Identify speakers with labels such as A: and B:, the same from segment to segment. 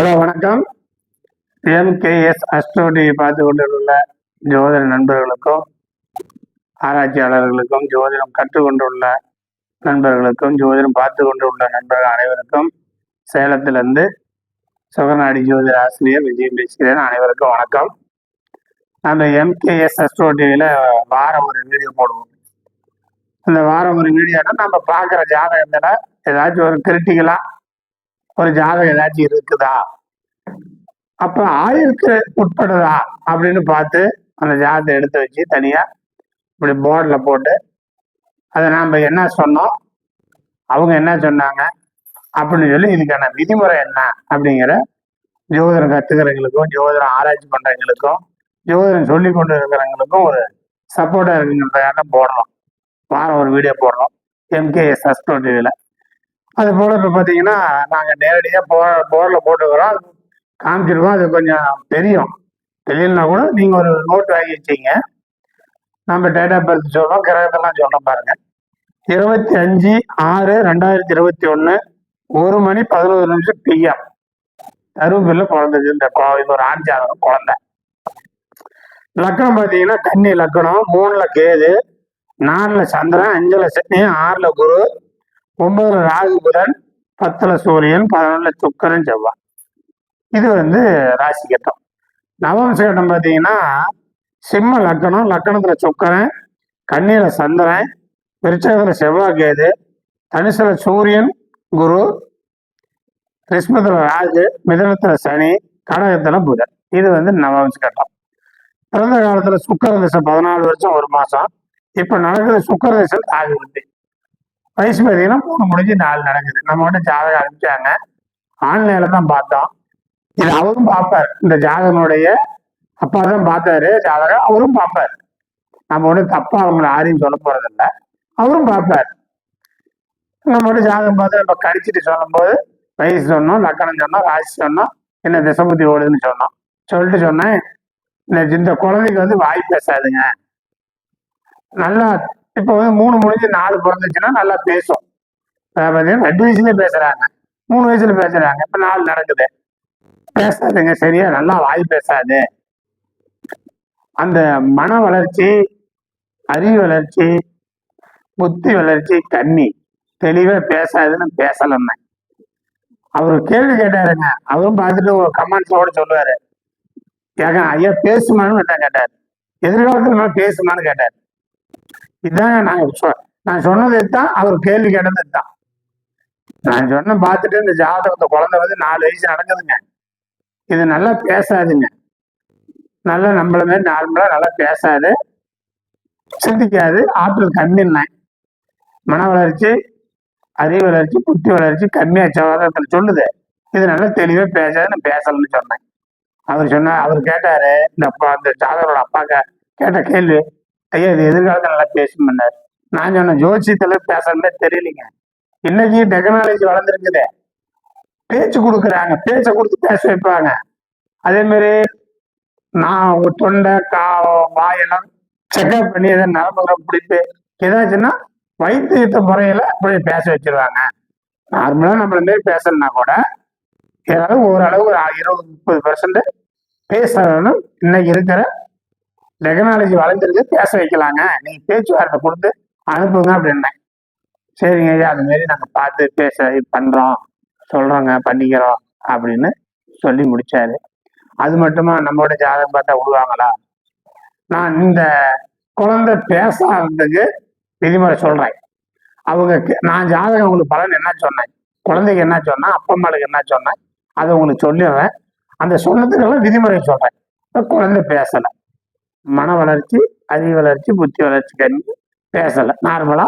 A: Hello வணக்கம். MKS astro TV பார்த்து கொண்டுள்ள ஜோதிட நண்பர்களுக்கும் ஆராய்ச்சியாளர்களுக்கும் ஜோதிடம் கற்றுக்கொண்டுள்ள நண்பர்களுக்கும் ஜோதிடம் பார்த்து கொண்டுள்ள நண்பர்கள் அனைவருக்கும் சேலத்திலிருந்து சுகநாடி ஜோதிட ஆசிரியர் விஜயம் பேசுகிறேன். அனைவருக்கும் வணக்கம். நம்ம எம்கேஎஸ் அஸ்ட்ரோ டிவியில் வாரம் ஒரு வீடியோ போடுவோம். இந்த வாரம் ஒரு வீடியோனா நம்ம பார்க்குற ஜாதகத்தில் ஏதாச்சும் ஒரு கிரிட்டிக்கலாக ஒரு ஜாதகம் ஏதாச்சும் இருக்குதா, அப்ப ஆயுளுக்கு உட்படுதா அப்படின்னு பார்த்து அந்த ஜாதகத்தை எடுத்து வச்சு தனியா இப்படி போர்டில் போட்டு அதை நாம் என்ன சொன்னோம், அவங்க என்ன சொன்னாங்க அப்படின்னு சொல்லி இதுக்கான விதிமுறை என்ன அப்படிங்கிற ஜோதிடம் கத்துக்கிறவங்களுக்கும் ஜோதிடம் ஆராய்ச்சி பண்றவங்களுக்கும் ஜோதிடம் சொல்லி கொண்டு இருக்கிறவங்களுக்கும் ஒரு சப்போர்ட்டா இருக்குங்கிறதுக்காக போடுறோம். வாரம் ஒரு வீடியோ போடுறோம் எம்கேஎஸ் அஸ்ட்ரோ டிவியில். அது போல இப்போ பார்த்தீங்கன்னா நாங்கள் நேரடியாக போர்டில் போட்டுக்கிறோம், காமிச்சிருக்கோம். அது கொஞ்சம் தெரியும். தெரியலனா கூட நீங்கள் ஒரு நோட் வாங்கி வச்சிங்க. நம்ம டேட் ஆஃப் பர்த் சொல்கிறோம், கிரகத்தெல்லாம் சொல்ல பாருங்க. 25/6/2021 1:11 PM தருமபுரியில் குழந்தைது. இந்த இது ஒரு ஆண் ஜாதகம் குழந்தை. லக்கணம் பார்த்தீங்கன்னா கன்னி லக்கணம், 3ல் கேது, 4ல் சந்திரன், 5ல் சனி, 6ல் குரு, 9ல் ராகு புதன், 10ல் சூரியன், 11ல் சுக்கிரன் செவ்வாய். இது ராசி கட்டம். நவம்ச கட்டம் பார்த்தீங்கன்னா சிம்ம லக்கணம், லக்கணத்துல சுக்கிரன், கன்னியில சந்திரன், விருச்சகத்துல செவ்வாய் கேது, தனுசுல சூரியன் குரு, ரிஷ்மத்துல ராகு, மிதனத்துல சனி, கடகத்துல புதன். இது நவம்ச கட்டம். பிறந்த காலத்துல சுக்கர திசை 14 வருஷம் 1 மாசம். இப்ப நடக்குது சுக்கர திசை ராகு புத்தி. வயசு பார்த்தீங்கன்னா 3 முடிஞ்சு 4 நடக்குது. நம்ம ஜாதகம் அனுப்பிச்சாங்க, ஆன்லைன்ல தான் பார்த்தோம். இது அவரும் பார்ப்பார், இந்த ஜாதகனுடைய அப்பா தான் பார்த்தாரு ஜாதகம், அவரும் பார்ப்பார். நம்ம தப்பா அவங்களை யாரையும் சொல்ல போறதில்லை, அவரும் பார்ப்பார். நம்ம ஜாதகம் பார்த்து நம்ம கடிச்சிட்டு சொல்லும் போது வயசு சொன்னோம், லக்கணம் சொன்னோம், ராசி சொன்னோம், என்ன திசபுத்தி ஓடுதுன்னு சொன்னோம். சொல்லிட்டு சொன்னேன், இந்த குழந்தைக்கு வாய் பேசாதுங்க, நல்லா இப்போ 3 முடிஞ்சு 4 பிறந்துச்சுன்னா நல்லா பேசும். பார்த்தீங்கன்னா 2 வயசுலயே பேசுறாங்க, 3 வயசுல பேசுறாங்க, இப்ப 4 நடக்குது. பேசாதுங்க, சரியா நல்லா வாய் பேசாது. அந்த மன வளர்ச்சி, அறிவு வளர்ச்சி, புத்தி வளர்ச்சி கன்னி, தெளிவா பேசாதுன்னு பேசலன்னு அவரு கேள்வி கேட்டாருங்க. அவரும் பார்த்துட்டு ஒரு கமெண்ட்ஸோட சொல்லுவாரு, கேட்க ஐயா பேசுமான்னு கேட்டாரு, எதிர்காலத்துல பேசுமான்னு கேட்டாரு. இதுதாங்க நான் சொன்னது தான், அவர் கேள்வி கேட்டது தான். நான் சொன்ன பார்த்துட்டு இந்த ஜாதகத்தை குழந்தை 4 வயசு நடக்குதுங்க. இது நல்லா பேசாதுங்க, நல்லா நம்மள மாதிரி நார்மலா நல்லா பேசாது, சிந்திக்காது, ஆற்றல் கம்மின்னா, மன வளர்ச்சி, அறிவு வளர்ச்சி, புத்தி வளர்ச்சி கம்மியா ஜாதகத்தில் சொல்லுது. இது நல்லா தெளிவா பேசாதுன்னு பேசலன்னு சொன்னேன். அவர் கேட்டாரு, அந்த ஜாதகரோட அப்பா கேட்ட கேள்வி, ஐயா இது எதிர்காலத்தில் நல்லா பேசுமாரு. நான் சொன்னேன், ஜோசியத்துல பேசுறதே தெரியலீங்க, இன்னைக்கு டெக்னாலஜி வளர்ந்துருக்குது, பேச்சு கொடுக்குறாங்க, பேச்சை கொடுத்து பேச வைப்பாங்க. அதே மாதிரி நான் தொண்டை வாயெல்லாம் செக்அப் பண்ணி எதாவது நரம்புகளை பிடிப்பு ஏதாச்சுன்னா வைத்தியத்தை முறையில அப்படி பேச வச்சிருவாங்க. நார்மலா நம்மள மாரி பேசலன்னா கூட ஏதாவது ஓரளவு ஒரு 20-30% பேசணும். இன்னைக்கு இருக்கிற டெக்னாலஜி வளர்ந்துருக்கு, பேச வைக்கலாங்க, நீங்க பேச்சுவார்த்தை கொடுத்து அனுப்புங்க அப்படின்னேன். சரிங்க ஐயா, அது மாரி நாங்க பார்த்து பேச பண்றோம், சொல்றோங்க, பண்ணிக்கிறோம் அப்படின்னு சொல்லி முடிச்சாரு. அது மட்டுமா நம்மளோட ஜாதகம் பார்த்தா விடுவாங்களா? நான் இந்த குழந்தை பேசாததுக்கு விதிமுறை சொல்றேன். நான் ஜாதகம் உங்களுக்கு பலன் என்ன சொன்னேன், குழந்தைக்கு என்ன சொன்னேன், அப்பா அம்மாளுக்கு என்ன சொன்னேன், அதை உங்களுக்கு சொல்லிடுறேன். அந்த சொன்னதுக்கெல்லாம் விதிமுறை சொல்றேன். குழந்தை பேசல, மன வளர்ச்சி, அறிவு வளர்ச்சி, புத்தி வளர்ச்சி கம்மி, பேசல. நார்மலா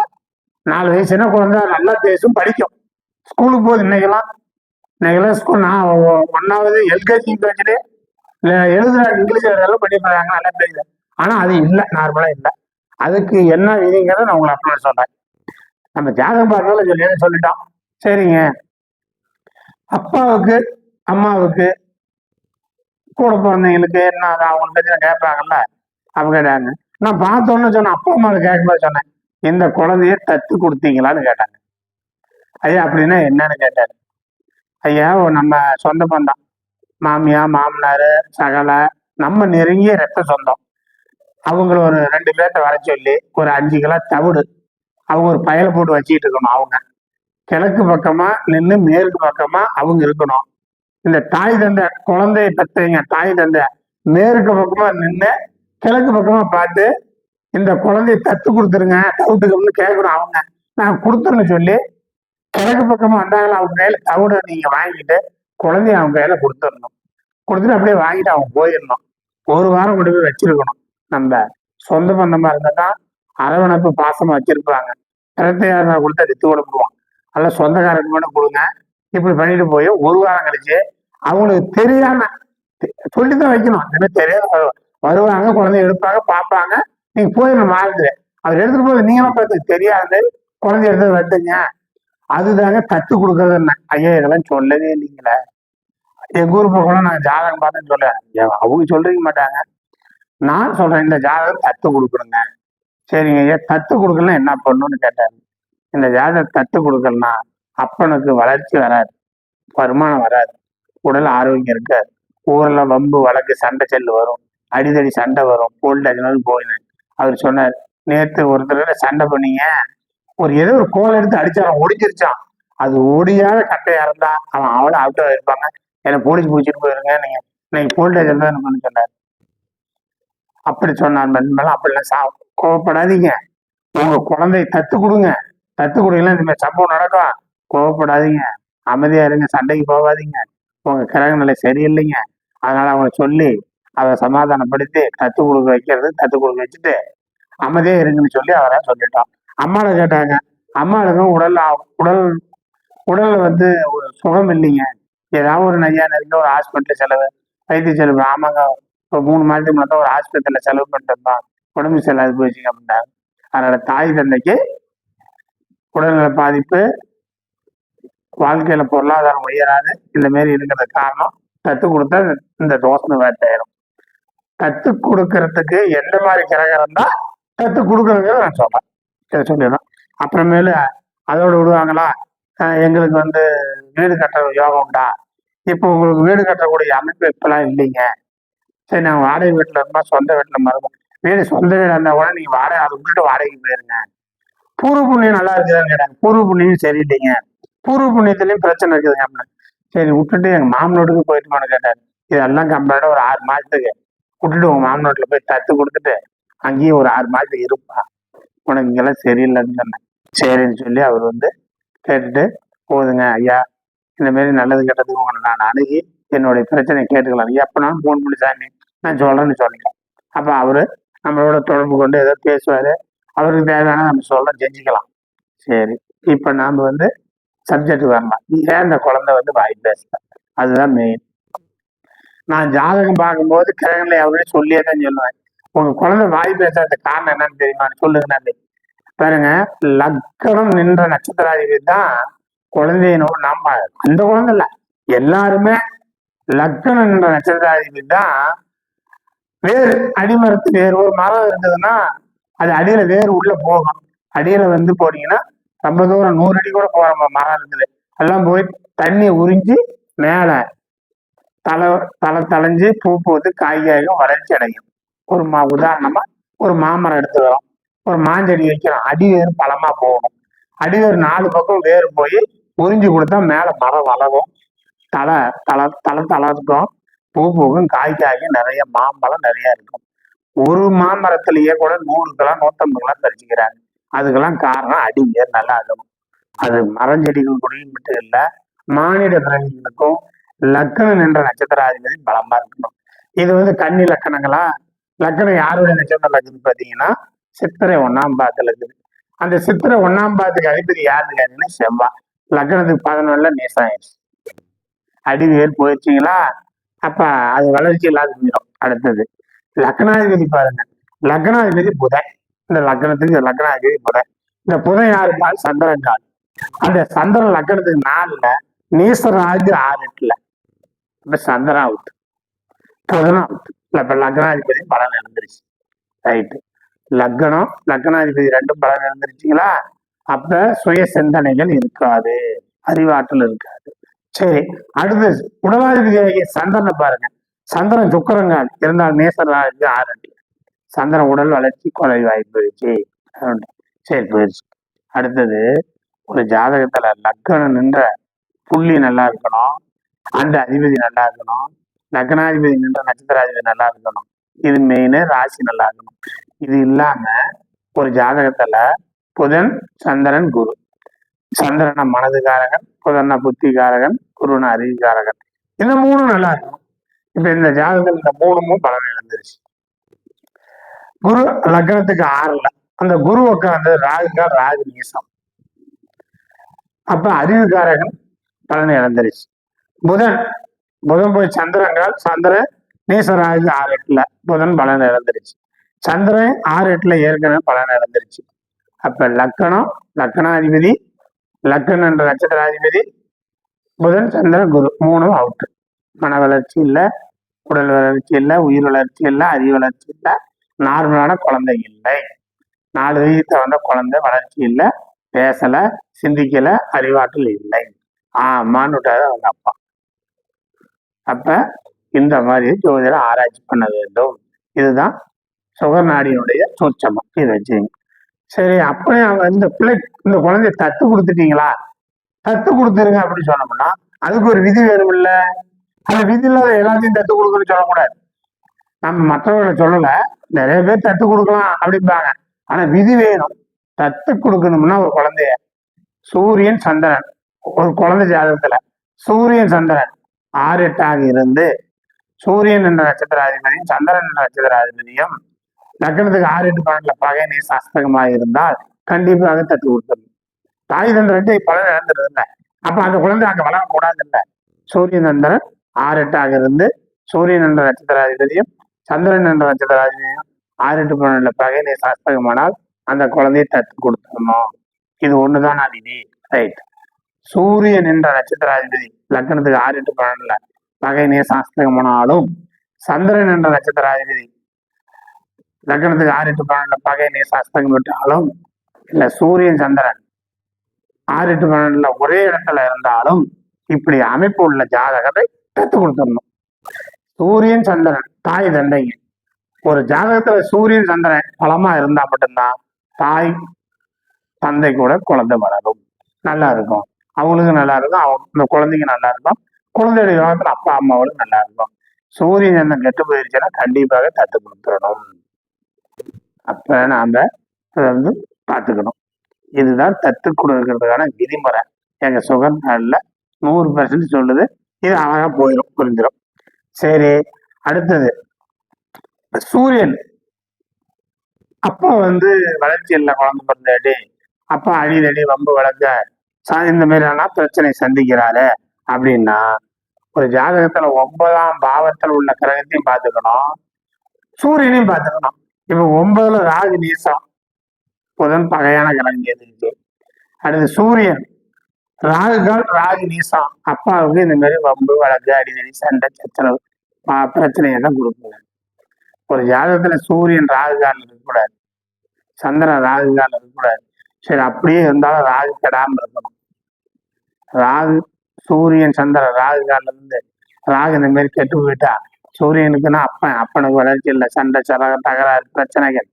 A: 4 வயசுனா குழந்தை நல்லா பேசும், படிக்கும், ஸ்கூலுக்கு போகுது. இன்னைக்கெல்லாம் ஸ்கூல் நான் 1வது LKG யூகேஜிலே எழுதுற இங்கிலீஷ் எல்லாம் பண்ணி போறாங்க, நல்லா பேசுது. ஆனா அது இல்லை, நார்மலா இல்லை. அதுக்கு என்ன விதிங்கிறத நான் உங்களை அப்புறம் சொல்றேன். நம்ம ஜாதகம் பார்த்தாலும் சொல்லிட்டோம். சரிங்க, அப்பாவுக்கு அம்மாவுக்கு கூட பிறந்தவங்களுக்கு என்ன அவங்களுக்கு பத்தி கேட்பாங்கல்ல, அவங்க கேட்டாங்க. நான் பார்த்தோன்னு சொன்னேன், அப்பா அம்மாவுக்கு கேட்கும்போது சொன்னேன், இந்த குழந்தைய தத்து கொடுத்தீங்களான்னு கேட்டாங்க. ஐயா அப்படின்னா என்னன்னு கேட்டாரு. ஐயா நம்ம சொந்த பந்தம், மாமியா மாமனார் சகலை நம்ம நெருங்கிய ரத்த சொந்தம். அவங்கள ஒரு 2 பேர்த்த வர சொல்லி ஒரு 5 கிலோ தவிடு அவங்க ஒரு பயலை போட்டு வச்சுக்கிட்டு இருக்கணும். அவங்க கிழக்கு பக்கமா நின்று மேற்கு பக்கமா அவங்க இருக்கணும். இந்த தாய் தந்தை குழந்தைய பெற்றவங்க தாய் தந்தை மேற்கு பக்கமா நின்று கிழக்கு பக்கமா பார்த்து இந்த குழந்தைய தத்து கொடுத்துருங்க தவிட்டுக்கணும்னு கேட்கணும். அவங்க நான் கொடுத்துருன்னு சொல்லி கிழக்கு பக்கமா வந்தாங்களா அவங்க கையில தவிட நீங்க வாங்கிட்டு குழந்தைய அவங்க கையில கொடுத்துடணும். கொடுத்துட்டு அப்படியே வாங்கிட்டு அவங்க போயிடணும். ஒரு வாரம் கொண்டு போய் வச்சிருக்கணும். நம்ம சொந்த பந்தமா இருந்தா தான் அரவணைப்பு பாசமா வச்சிருப்பாங்க. இரட்டையாரா கொடுத்தா வித்து கொடுத்துருவான். அல்ல சொந்தக்காரருக்கு மட்டும் கொடுங்க. இப்படி பண்ணிட்டு போய் ஒரு வாரம் கழிச்சு அவங்களுக்கு தெரியாம சொல்லித்தான் வைக்கணும். என்ன தெரியாத வருவாங்க, குழந்தைய எடுப்பாங்க, பார்ப்பாங்க, நீங்க போயிடணும் மாறுது. அவர் எடுத்துட்டு போது நீங்களும் பார்த்து தெரியாது குழந்தைய எடுத்து வந்துங்க. அதுதாங்க தத்து கொடுக்கறது. என்ன ஐயா இதெல்லாம் சொல்லவே இல்லைங்களே. எங்க ஊர் பக்கம் நான் ஜாதகம் பார்த்தேன்னு சொல்லுவேன். அவங்க சொல்லிக்க மாட்டாங்க, நான் சொல்றேன். இந்த ஜாதகம் தத்து கொடுக்கணுங்க. சரிங்க ஐயா, தத்து கொடுக்கலாம் என்ன பண்ணணும்னு கேட்டாரு. இந்த ஜாதகம் தத்து கொடுக்கலன்னா அப்பனுக்கு வளர்ச்சி வராது, வருமானம் வராது, உடல் ஆரோக்கியம் இருக்காது, ஊர்ல வம்பு வழக்கு சண்டை செல்லு வரும், அடிதடி சண்டை வரும், போல்டாச்சுனாலும் போயிடும். அவர் சொன்னார், நேற்று ஒருத்தர் சண்டை பண்ணீங்க, ஏதோ ஒரு கோல் எடுத்து அடிச்சாரான், ஒடிச்சிருச்சான். அது ஒடியாத கட்டையா இருந்தா அவன் அவளை அவுட்டா இருப்பாங்க. எனக்கு போலீஸ் பிடிச்சிட்டு போயிருங்க, நீங்க இன்னைக்கு போல்டேஜ் தான் சொன்னார். அப்படி சொன்னார். அப்படிலாம் கோவப்படாதீங்க. உங்க குழந்தைய தத்து கொடுங்க. தத்து கொடுக்கலாம் இந்த மாதிரி சம்பவம் நடக்கும். கோவப்படாதீங்க, அமைதியா இருங்க, சண்டைக்கு போகாதீங்க. உங்க கிரக நிலை சரியில்லைங்க. அதனால அவங்க சொல்லி அதை சமாதானப்படுத்தி தத்து கொடுக்க வைக்கிறது, தத்து கொடுக்க வச்சுட்டு அமைதியா இருங்கன்னு சொல்லி அவரை சொல்லிட்டோம். அம்மாவை கேட்டாங்க. அம்மாவுக்கும் உடல்ல வந்து ஒரு சுகம் இல்லைங்க. ஏதாவது ஒரு நையா நெருங்க ஒரு ஹாஸ்பிட்டல் செலவு, வைத்திய செலவு. ஆமாங்க, இப்போ 3 மாதத்துக்கு முன்னாடி ஒரு ஹாஸ்பிட்டல்ல செலவு பண்ணிட்டு இருந்தோம், உடம்பு செலவு போயிடுச்சுங்க அப்படின்னாரு. அதனால தாய் தந்தைக்கு உடல்நல பாதிப்பு, வாழ்க்கையில பொருளாதாரம் உயராது, இந்த மாதிரி இருக்கிறது காரணம் தத்து கொடுத்தா இந்த தோஷம் வேட்டையிடும். தத்து கொடுக்கறதுக்கு எந்த மாதிரி கிரகம் இருந்தா தத்து கொடுக்கறதுங்கிறத நான் சொல்றேன், இதை சொல்லிடுறேன். அப்புறமேலு அதோடு விடுவாங்களா, எங்களுக்கு வந்து வீடு கட்டுற யோகம் உண்டா? இப்போ உங்களுக்கு வீடு கட்டக்கூடிய அமைப்பு இப்பெல்லாம் இல்லைங்க. சரி, நாங்கள் வாடகை வீட்டில் இருந்தால் சொந்த வீட்டில் மருந்தோம். வீடு சொந்த வீடு இருந்தால் கூட நீங்கள் வாடகை அதை விட்டுட்டு வாடகைக்கு போயிருங்க. பூர்வ புண்ணியம் நல்லா இருக்குதான்னு கேட்டாங்க. பூர்வ புண்ணியம் சரியில்லைங்க, பூர்வ புண்ணியத்துலேயும் பிரச்சனை இருக்குதுங்க அப்படின்னு. சரி, விட்டுட்டு எங்கள் மாமனோட்டுக்கு போயிட்டுமான்னு கேட்டார். இதெல்லாம் கம்பேர்ட ஒரு 6 மாதத்துக்கு விட்டுட்டு உங்கள் மாமனோட்டில் போய் தத்து கொடுத்துட்டு அங்கேயும் ஒரு 6 மாதத்துக்கு இருப்பா, உனக்கு இங்கெல்லாம் சரியில்லைன்னு சொன்னேன். சரின்னு சொல்லி அவர் வந்து கேட்டுட்டு போதுங்க ஐயா, இந்த மாதிரி நல்லது கெட்டதுக்கு உங்களை நான் அணுகி என்னுடைய பிரச்சனையை கேட்டுக்கலாம், எப்பனாலும் ஃபோன் பண்ணி சாமி நான் சொல்றேன்னு சொல்லிட்டேன். அப்ப அவரு நம்மளோட தொடர்பு கொண்டு ஏதோ பேசுவாரு, அவருக்கு தேவையான நம்ம சொல்ல செஞ்சுக்கலாம். சரி, இப்ப நாம வந்து சப்ஜெக்ட் வரலாம். ஏன் இந்த குழந்தை வந்து வாய் பேசல, அதுதான் மெயின். நான் ஜாதகம் பார்க்கும்போது கிரகங்களை அவரே சொல்லியே தான் சொல்லுவேன். உங்க குழந்தை வாய் பேசாத காரணம் என்னன்னு தெரியுமா சொல்லுங்க. பாருங்க, லக்கணம் நின்ற நட்சத்திராதிபதி தான் குழந்தைய நம்ம அந்த குழந்தை இல்ல, எல்லாருமே லக்கணம் நின்ற நட்சத்திராதிபதி தான். வேறு அடிமரத்து வேறு ஒரு மரம் இருந்ததுன்னா அது அடியில வேறு உள்ள போகும். அடியில வந்து போனீங்கன்னா ரொம்ப தூரம் 100 அடி கூட போற மரம் இருக்குது. எல்லாம் போய் தண்ணியை உறிஞ்சி மேல தலைஞ்சு பூ பூத்து காய்காயும் வளர்ச்சி அடையும். ஒரு உதாரணமா ஒரு மாமரம் எடுத்துக்கிறோம், ஒரு மாஞ்செடி வைக்கிறோம், அடிவேறு பழமா போகணும். அடிவேறு 4 பக்கம் வேறு போய் உறிஞ்சி கொடுத்தா மேல மரம் வளரும், தலை இருக்கும், பூ பூக்கும், காய்காயும், நிறைய மாம்பழம் நிறைய இருக்கும். ஒரு மாமரத்திலேயே கூட 100 கிலோ 150 கிலோ பறிச்சுக்கிறாங்க. அதுக்கெல்லாம் காரணம் அடிவேர் நல்லா ஆகணும். அது மரஞ்செடிகள் குடியும் மட்டும் இல்லை, மானிட பிறவிகளுக்கும் லக்கணம் நின்ற நட்சத்திராதிபதி பலமா இருக்கணும். இது வந்து கன்னி லக்கணங்களா? லக்கணம் யாருடைய நட்சத்திரம் இருக்குது பார்த்தீங்கன்னா சித்திரை 1ஆம் பாதத்துல இருக்குது. அந்த சித்திரை 1ஆம் பாதத்துக்கு அதிபதி யாருன்னு கேட்டீங்கன்னா செவ்வாய். லக்கணத்துக்கு 11ல நேசாயிடுச்சு, அடிவேர் போயிடுச்சிங்களா, அப்ப அது வளர்ச்சி இல்லாத போயிடும். அடுத்தது லக்னாதிபதி பாருங்க, லக்னாதிபதி புதன். இந்த லக்னத்துக்கு லக்னாதிபதி புதன். இந்த புதன் யாருப்பா? சந்திரன் கால். அந்த சந்திரன் லக்னத்துக்கு 4ல, நீசரம் ஆகுது 6-8ல. இப்ப சந்திரன் அவுட், புதனும் அவுட். இப்ப லக்னாதிபதி பலன் இழந்துருச்சு. ரைட்டு, லக்னாதிபதி 2 பலன் இழந்துருச்சுங்களா. அப்ப சுய சிந்தனைகள் இருக்காது, அறிவாற்றல் இருக்காது, சரி, அடுத்து உடலாதிபதியாகிய சந்திரனை பாருங்க. சந்திரன் சுக்கரங்கால் இருந்தால் மேசராஜு 6. சந்திரன் உடல் வளர்ச்சி குறைவாகி போயிடுச்சு. சரி, போயிடுச்சு. அடுத்தது ஒரு ஜாதகத்துல லக்கணம் நின்ற புள்ளி நல்லா இருக்கணும், அந்த அதிபதி நல்லா இருக்கணும், லக்னாதிபதி நின்ற நட்சத்திராதிபதி நல்லா இருக்கணும். இது மெயின். ராசி நல்லா இருக்கணும். இது இல்லாம ஒரு ஜாதகத்துல புதன், சந்திரன், குரு. சந்திரன மனதுகாரகன், புதன புத்திகாரகன், குருன அறிவுகாரகன். இந்த 3 நல்லா இருக்கும். இப்ப இந்த ஜாதகத்தில் இந்த 3ம் பலன் இழந்துருச்சு. குரு லக்னத்துக்கு 6ல, அந்த குரு உட்காந்து ராகுகால், ராகு நீசம். அப்ப அறிவுகாரகன் பலனை இழந்துருச்சு. புதன் போய் சந்திரங்கால், சந்திரன் நீசராகு 6-8ல, புதன் பலன் இழந்துருச்சு. சந்திரன் 6-8ல ஏற்கனவே பலன் இழந்துருச்சு. அப்ப லக்கணம், லக்கணாதிபதி, லக்கணம் என்ற நட்சத்திராதிபதி, புதன், சந்திரன், குரு 3ம் அவுட்டு. மன வளர்ச்சி இல்லை, உடல் வளர்ச்சி இல்லை, உயிர் வளர்ச்சி இல்லை, அறிவு வளர்ச்சி இல்லை, நார்மலான குழந்தை இல்லை. 4 வயசு வந்த குழந்தை வளர்ச்சி இல்லை, பேசல, சிந்திக்கல, அறிவாற்றல் இல்லை. ஆமான்னு விட்டாரு அவங்க அப்பா. அப்ப இந்த மாதிரி ஜோதிட ஆராய்ச்சி பண்ண வேண்டும். இதுதான் சுகநாடியினுடைய சூட்சமம். இதை வச்சுங்க. சரி, அப்படியே இந்த பிள்ளை, இந்த குழந்தைய தத்து கொடுத்துட்டீங்களா? தத்து கொடுத்துருங்க அப்படின்னு சொன்னோம்னா அதுக்கு ஒரு விதி வேணும் இல்ல? அந்த விதி இல்லாத எல்லாத்தையும் தத்து கொடுக்கணும்னு சொல்லக்கூடாது. நம்ம மற்றவர்களை சொல்லல, நிறைய பேர் தத்து கொடுக்கலாம் அப்படிம்பாங்க. ஆனா விதி வேணும். தத்து கொடுக்கணும்னா ஒரு குழந்தைய சூரியன், சந்திரன், ஒரு குழந்தை ஜாதகத்துல சூரியன், சந்திரன் 6-8 இருந்து சூரியன் என்ற நட்சத்திராதிபதியும் சந்திரன் என்ற நட்சத்திராதிபதியும் லக்னத்துக்கு 6-8 பகை நீ சாஸ்திரமாக இருந்தால் கண்டிப்பாக தத்து கொடுத்துடணும். தாய் தந்திரத்தை பலன் இழந்துருது இல்லை. அப்ப அந்த குழந்தை அங்க வளரக்கூடாது இல்லை. சூரியன், சந்திரன் 6-8 இருந்து சூரியன் என்ற நட்சத்திராதிபதியும் சந்திரன் என்ற நட்சத்திராதிபதியும் 6-8 பகை நீ சாஸ்திரமானால் அந்த குழந்தையை தத்து கொடுத்துடணும். இது ஒண்ணுதான் நான் விதி. ரைட். சூரியன் என்ற நட்சத்திராதிபதி லக்னத்துக்கு 6-8 பகை நீ சாஸ்திரமானாலும் சந்திரன் என்ற நட்சத்திராதிபதி லக்னத்துக்கு 6-8 பகை நீ சாஸ்திரம் விட்டாலும் இல்ல சூரியன், சந்திரன் 6-8 ஒரே இடத்துல இருந்தாலும் இப்படி அமைப்பு உள்ள ஜாதகத்தை கத்து கொடுத்துடணும். சூரியன், சந்திரன் தாய் தந்தைங்க. ஒரு ஜாதகத்துல சூரியன், சந்திரன் பலமா இருந்தா மட்டும்தான் தாய் தந்தை கூட குழந்தை வளரும், நல்லா இருக்கும். அவங்களுக்கு நல்லா இருக்கும், இந்த குழந்தைங்க நல்லா இருக்கும். குழந்தையுடைய யோகத்துல அப்பா அம்மாவோட நல்லா இருக்கும். சூரியன், சந்திரன் கெட்டு போயிருச்சுன்னா கண்டிப்பாக தத்து கொடுத்துடணும். அப்ப நாம அதை பார்த்துக்கணும். இதுதான் தத்து கொடுக்கறதுக்கான விதிமுறை. எங்க சுகர் நாள்ல 100% சொல்லுது. இது அழகா போயிடும், புரிஞ்சிடும். சரி, அடுத்தது சூரியன் அப்பா வளர்ச்சி இல்லை, குழந்தை பிறந்தாடி அப்பா அடிதடி வம்பு வளர்க்க இந்த மாதிரியான பிரச்சனை சந்திக்கிறாரு அப்படின்னா ஒரு ஜாதகத்துல 9ஆம் பாவத்தில் உள்ள கிரகத்தையும் பார்த்துக்கணும், சூரியனையும் பார்த்துக்கணும். இப்ப 9ல ராகு நீசம், புதன் பகையான கிரகம் எதுக்கு. அடுத்து சூரியன் ராகுகால், ராகு நீசம், அப்பாவுக்கு இந்த மாதிரி வம்பு வழக்கு அடிதடி சண்டை சச்சரவு பிரச்சனையை தான் கொடுக்குங்க. ஒரு ஜாதகத்துல சூரியன் ராகுகால் இருக்கக்கூடாது, சந்திரன் ராகுகால் இருக்கக்கூடாது. சரி, அப்படியே இருந்தாலும் ராகு கெடாம இருக்கணும். ராகு சூரியன் சந்திரன் ராகுகால இருந்து ராகு இந்த மாதிரி கெட்டு போயிட்டா சூரியனுக்குன்னா அப்பனுக்கு வளர்ச்சி இல்லை, சண்டை சரக தகராறு பிரச்சனைகள்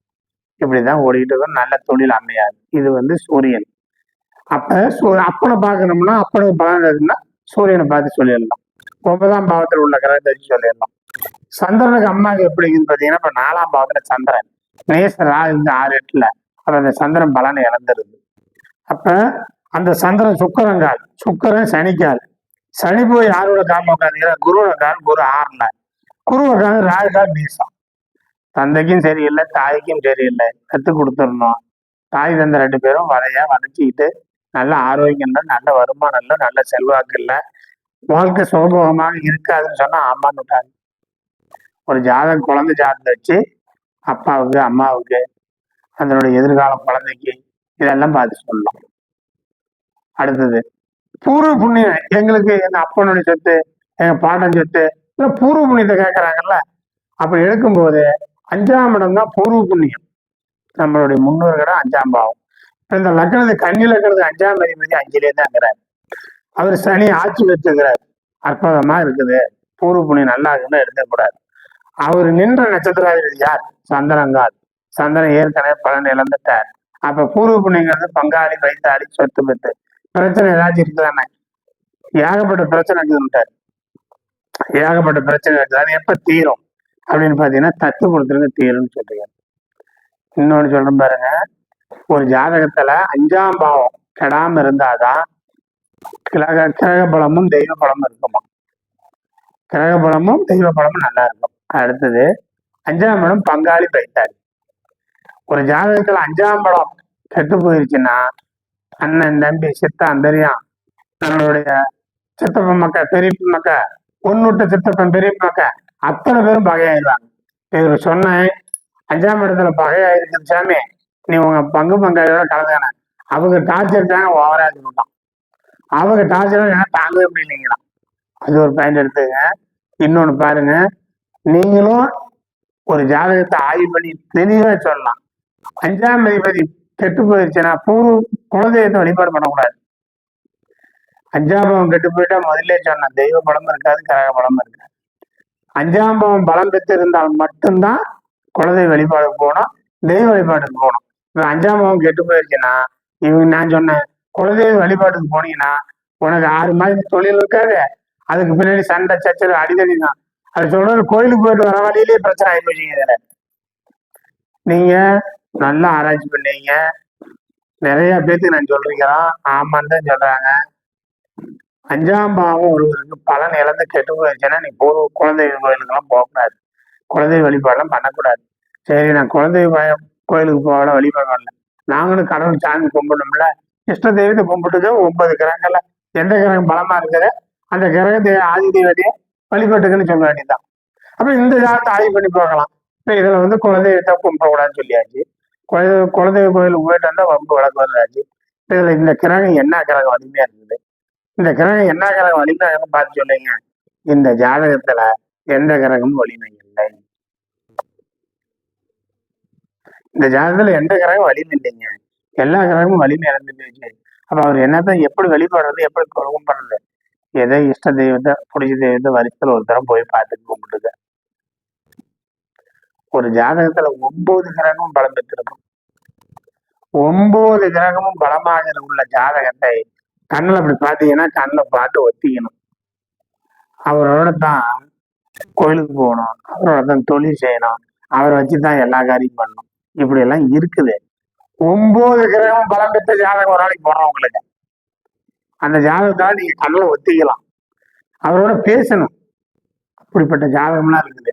A: இப்படிதான் ஓடிக்கிட்டு இருக்கும். நல்ல தொழில் அமையாது. இது சூரியன். அப்ப அப்பனை பார்க்கணும்னா அப்பனுக்கு பலன் இருக்குன்னா சூரியனை பார்த்து சொல்லிடலாம். 9ஆம் பாவத்தில் உள்ள கிரகத்தை வச்சு சொல்லிடலாம். சந்திரனுக்கு அம்மாவுக்கு எப்படின்னு பார்த்தீங்கன்னா இப்ப 4ஆம் பாவத்துல சந்திரன் நேச ராகு 6-8 அப்ப அந்த சந்திரன் பலனை இழந்துருது. அப்ப அந்த சந்திரன் சுக்கரங்கால், சுக்கரன் சனிக்கால், சனி போய் யாரோட காலில் உட்காந்துக்கிற குருவோட கால், குரு 6ல, குரு உட்காந்து ராகுகால் நீசம். தந்தைக்கும் சரியில்லை, தாய்க்கும் சரியில்லை, கத்து கொடுத்துடணும். தாய் தந்தை 2 பேரும் வதச்சிக்கிட்டு நல்ல ஆரோக்கியம் இல்லை, நல்ல வருமானம் இல்லை, நல்ல செல்வாக்கு இல்லை, வாழ்க்கை சுகபோகமாக இருக்காதுன்னு சொன்னா ஆமான்னு விட்டாங்க. ஒரு ஜாதகம் குழந்தை ஜாதகத்தை வச்சு அப்பாவுக்கு அம்மாவுக்கு அதனுடைய எதிர்கால குழந்தைக்கு இதெல்லாம் பார்த்து சொல்லலாம். அடுத்தது பூர்வ புண்ணியம். எங்களுக்கு எங்க அப்பனுடைய சொத்து, எங்க பாட்டன் சொத்து, பூர்வ புண்ணியத்தை கேட்கறாங்கல்ல. அப்ப எடுக்கும்போது 5ஆம் இடம் தான் பூர்வ புண்ணியம். நம்மளுடைய முன்னோர்களிடம் 5ஆம் பாவம். இந்த லக்னத்து கன்னி லக்னத்துக்கு 5ஆம் அதிபதி 5லே தான் இருக்கிறார். அவர் சனி ஆட்சி வச்சுக்கிறார். அற்புதமா இருக்குது, பூர்வ புண்ணியம் நல்லா இருக்குன்னு எடுத்துக்கூடாது. அவர் நின்ற நட்சத்திராதிபதி யார்? சந்திரங்கால். சந்திரன் ஏற்கனவே பலன் இழந்துட்டார். அப்ப பூர்வ புண்ணியங்கிறது பங்காளி, வைத்தாளி, சொத்து பெற்று பிரச்சனை ஏதாச்சும் இருக்குதானே? ஏகப்பட்ட பிரச்சனை இருக்குதுட்டார். ஏகப்பட்ட பிரச்சனை இருக்குது. அது எப்ப தீரும் அப்படின்னு பாத்தீங்கன்னா, தத்து கொடுத்துருங்க தீரும்னு சொல்றீங்க. இன்னொன்னு சொல்றேன் பாருங்க, ஒரு ஜாதகத்துல 5ஆம் பாவம் கெடாம இருந்தாதான் கிரக பலமும் தெய்வ பலமும் இருக்குமா. கிரக பலமும் தெய்வ பலமும் நல்லா இருக்கும். அடுத்தது 5ஆம் இடம் பங்காளி, பைத்தாளி. ஒரு ஜாதகத்துல 5ஆம் படம் கெட்டு போயிருச்சுன்னா, அண்ணன், தம்பி, சித்தான், பெரியான், நம்மளுடைய சித்தப்பன் மக்க, பெரியப்ப மக்க, பொண்ணுட்ட சித்தப்பன், பெரியப்ப மக்க, அத்தனை பேரும் பகையாயிருவாங்க. இவர் சொன்னேன், 5ஆம் இடத்துல பகையாயிருக்கு சாமி, நீ உங்க பங்காளியோட கலந்தான. அவங்க டார்ச்சர் தாங்க ஓவரா இருக்கணும். அவங்க டார்ச்சர் தாங்கவே முடியலைங்களா. அது ஒரு பயன் எடுத்துங்க. இன்னொன்னு பாருங்க, நீங்களும் ஒரு ஜாதகத்தை ஆய்வு பண்ணி தெளிவா சொல்லலாம். 5ஆம் அதிபதி கெட்டு போயிடுச்சுன்னா குலதெய்வத்தை வழிபாடு பண்ணக்கூடாது. 5ஆம் பாவம் கெட்டு போயிட்டா முதல்ல சொன்ன தெய்வ பலம் இருக்காது, கிரக பலம் இருக்காது. 5ஆம் பாவம் பலம் பெற்று இருந்தால் மட்டும்தான் குலதெய்வ வழிபாடுக்கு போகணும், தெய்வ வழிபாட்டுக்கு போகணும். இப்ப 5ஆம் பாவம் கெட்டு போயிடுச்சுன்னா, இவங்க நான் சொன்னேன், குலதெய்வ வழிபாட்டுக்கு போனீங்கன்னா உனக்கு 6 மாதம் தொழில் இருக்காது. அதுக்கு பின்னாடி சண்டை, சச்சரவு, அடிதடி தான். அது சொல்றது கோயிலுக்கு போயிட்டு வர வழியிலேயே பிரச்சனை ஆகி போச்சீங்க. இதுல நீங்க நல்லா ஆராய்ச்சி பண்ணீங்க. நிறைய பேருக்கு நான் சொல்றீங்களா? ஆமான்னு தான் சொல்றாங்க. 5ஆம் பாவம் ஒருவருக்கு பலன் இழந்து கெட்டு போயிடுச்சுன்னா, நீ குழந்தை கோயிலுக்கெல்லாம் போகக்கூடாது, குழந்தை வழிபாடெல்லாம் பண்ணக்கூடாது. சரி, நான் குழந்தை கோயிலுக்கு போகல, வழிபாடு பண்ணல, நாங்களும் கடவுள் சாமி கும்பிடணும்ல, இஷ்ட தெய்வத்தை கும்பிட்டுக்க. 9 கிரகங்கள்ல எந்த கிரகம் பலமா இருக்குது அந்த கிரகத்தை ஆதி தெய்வத்தையே வழிபட்டுக்குன்னு சொல்ல வேண்டியதுதான். அப்ப இந்த ஜாதகத்தை ஆய்வு பண்ணி பார்க்கலாம். இப்ப இதுல குலதெய்வத்தை கும்பிடக்கூடாதுன்னு சொல்லியாச்சு. குலதெய்வ கோயிலுக்கு போயிட்டு வந்தா வம்பு வழக்கு வந்தாச்சு. இதுல இந்த கிரகம் என்ன கிரகம் வலிமையா இருக்குது, இந்த கிரகம் என்ன கிரகம் வலிமையா பார்த்து சொல்லுங்க. இந்த ஜாதகத்துல எந்த கிரகமும் வலிமை இல்லை. இந்த ஜாதகத்துல எந்த கிரகம் வலிமை இல்லைங்க, எல்லா கிரகமும் வலிமை இழந்துட்டு. அப்ப அவர் என்னத்தான் எப்படி வழிபடுறது, எப்படி குழப்பம் பண்றது? எதை இஷ்ட தெய்வத்தை, பிடிச்ச தெய்வத்தை வருஷத்துல ஒரு தரம் போய் பார்த்துட்டு கும்பிட்டுங்க. ஒரு ஜாதகத்துல 9 கிரகமும் பலம் பெற்றிருக்கும். 9 கிரகமும் பலமாக உள்ள ஜாதகத்தை கண்ணில் அப்படி பார்த்தீங்கன்னா கண்ணில் பார்த்து ஒத்திக்கணும். அவரோட தான் கோயிலுக்கு போகணும், அவரோட தான் தொழில் செய்யணும், அவரை வச்சுதான் எல்லா காரியம் பண்ணணும். இப்படி எல்லாம் இருக்குது. 9 கிரகம் பலம் பெற்ற ஜாதகம் ஒரு நாளைக்கு போடுறவங்களுக்கு அந்த ஜாதகத்தால நீங்க கண்ணில் ஒத்திக்கலாம், அவரோட பேசணும். அப்படிப்பட்ட ஜாதகம்லாம் இருக்குது.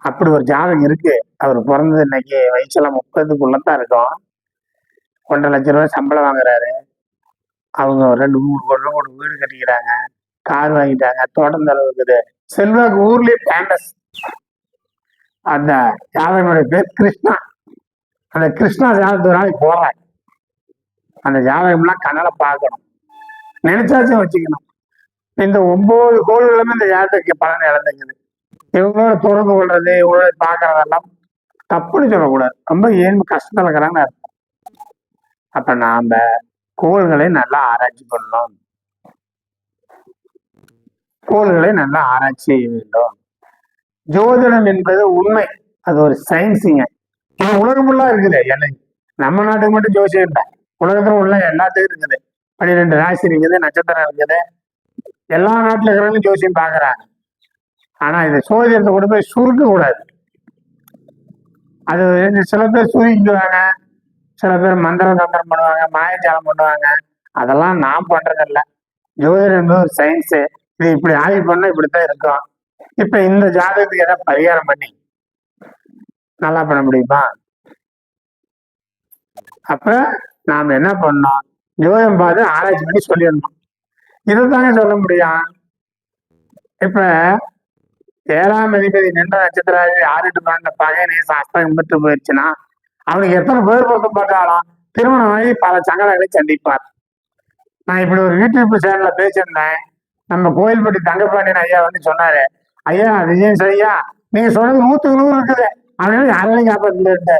A: அப்படி ஒரு ஜாதகம் இருக்கு. அவர் பிறந்தது இன்னைக்கு வயசுல 30க்குள்ளதான் இருக்கும். 1.5 லட்சம் ரூபாய் சம்பளம் வாங்குறாரு. அவங்க 2-3 கோடி வீடு கட்டிக்கிறாங்க, கார் வாங்கிட்டாங்க, தோட்டம் தளவு இருக்குது, செல்வாக்கு ஊர்லயே ஃபேமஸ். அந்த ஜாதகனுடைய பேர் கிருஷ்ணா. அந்த கிருஷ்ணா ஜாதகத்து நாளைக்கு போறாங்க. அந்த ஜாதகம்லாம் கண்ணால பார்க்கணும், நினைச்சாச்சும் வச்சுக்கணும். இந்த 9 கோள்களுமே இந்த ஜாதகத்துக்கு பலன் இழந்துக்குது. இவங்களோட தொடர்பு கொள்றது, இவங்களோட பாக்குறதெல்லாம் தப்புன்னு சொல்லக்கூடாது. ரொம்ப கஷ்டத்துல இருக்கிறாங்கன்னு அர்த்தம். அப்ப நாம கோள்களை நல்லா ஆராய்ச்சி பண்ணணும், கோள்களை நல்லா ஆராய்ச்சி செய்ய வேண்டும். ஜோதிடம் என்பது உண்மை, அது ஒரு சயின்ஸுங்க. இது உலகம் ஃபுல்லா இருக்குது. என்ன நம்ம நாட்டுக்கு மட்டும் ஜோசியம் இல்லை, உலகத்துல உள்ள எல்லாத்துக்கும் இருக்குது. 12 ராசி இருக்குது, நட்சத்திரம் இருக்குது, எல்லா நாட்டுல இருக்கிறவங்களும் ஜோசியம் பாக்குறாங்க. ஆனா இந்த சோதிடத்தை கொண்டு போய் சுருக்க கூடாது. அது சில பேர் சுருக்கிக்குவாங்க, சில பேர் மந்திரம் தந்திரம் பண்ணுவாங்க, மாயஜாலம் பண்ணுவாங்க. அதெல்லாம் நான் பண்றதில்ல. ஜோதிடம் என்பது ஒரு சயின்ஸு. இது இப்படி ஆய்வு பண்ணா இப்படித்தான் இருக்கும். இப்ப இந்த ஜாதகத்துக்கு ஏதாவது பரிகாரம் பண்ணி நல்லா பண்ண முடியுமா? அப்ப நாம என்ன பண்ணோம், ஜோதிடம் பார்த்து ஆராய்ச்சி பண்ணி சொல்லிடணும். இதைத்தாங்க சொல்ல முடியும். இப்ப 7ஆம் அதிபதி நின்ற நட்சத்திரம் 6-12 பகையினே சாஸ்திரம் பெற்று போயிடுச்சுன்னா அவனுக்கு எத்தனை பேர் பொருத்தம் பார்த்தாலும் திருமணமாகி பல சங்கடங்களை சந்திப்பார். நான் இப்படி ஒரு யூடியூப் சேனல்ல பேசியிருந்தேன். நம்ம கோயில்பட்டி தங்கப்பாண்டியன் ஐயா சொன்னாரு, ஐயா விஜயன் ஐயா நீங்க சொன்னது 100க்கு 100 இருக்குது, அதனால யாரையும் காப்பாற்ற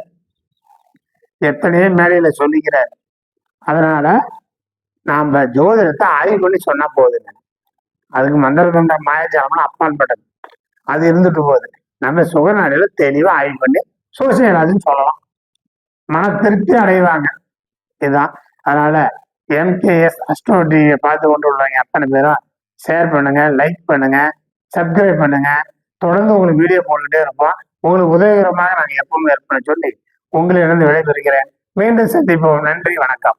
A: எத்தனையோ மேலையில சொல்லிக்கிறார். அதனால நாம ஜோதிடத்தை ஆய்வு பண்ணி சொன்னா போகுதுங்க. அதுக்கு மந்திரதண்ட மாயஜாலம்னு அப்பாற்பட்டது, அது இருந்துட்டு போகுது. நம்ம சுகநாடியில தெளிவா ஆய்வு பண்ணி சோசியலாஜின்னு சொல்லலாம், மன திருப்தி அடைவாங்க. இதுதான். அதனால MKS அஸ்ட்ரோ டிவியை பார்த்து கொண்டு உள்ளவங்க அத்தனை பேரும் ஷேர் பண்ணுங்க, லைக் பண்ணுங்க, சப்ஸ்கிரைப் பண்ணுங்க. தொடர்ந்து உங்களுக்கு வீடியோ போட்டுக்கிட்டே இருப்போம். உங்களுக்கு உதவிகரமாக நாங்கள் எப்பவுமே இருப்பேன்னு சொல்லி உங்களிடம் விடைபெறுகிறேன். மீண்டும் சந்திப்போம். நன்றி, வணக்கம்.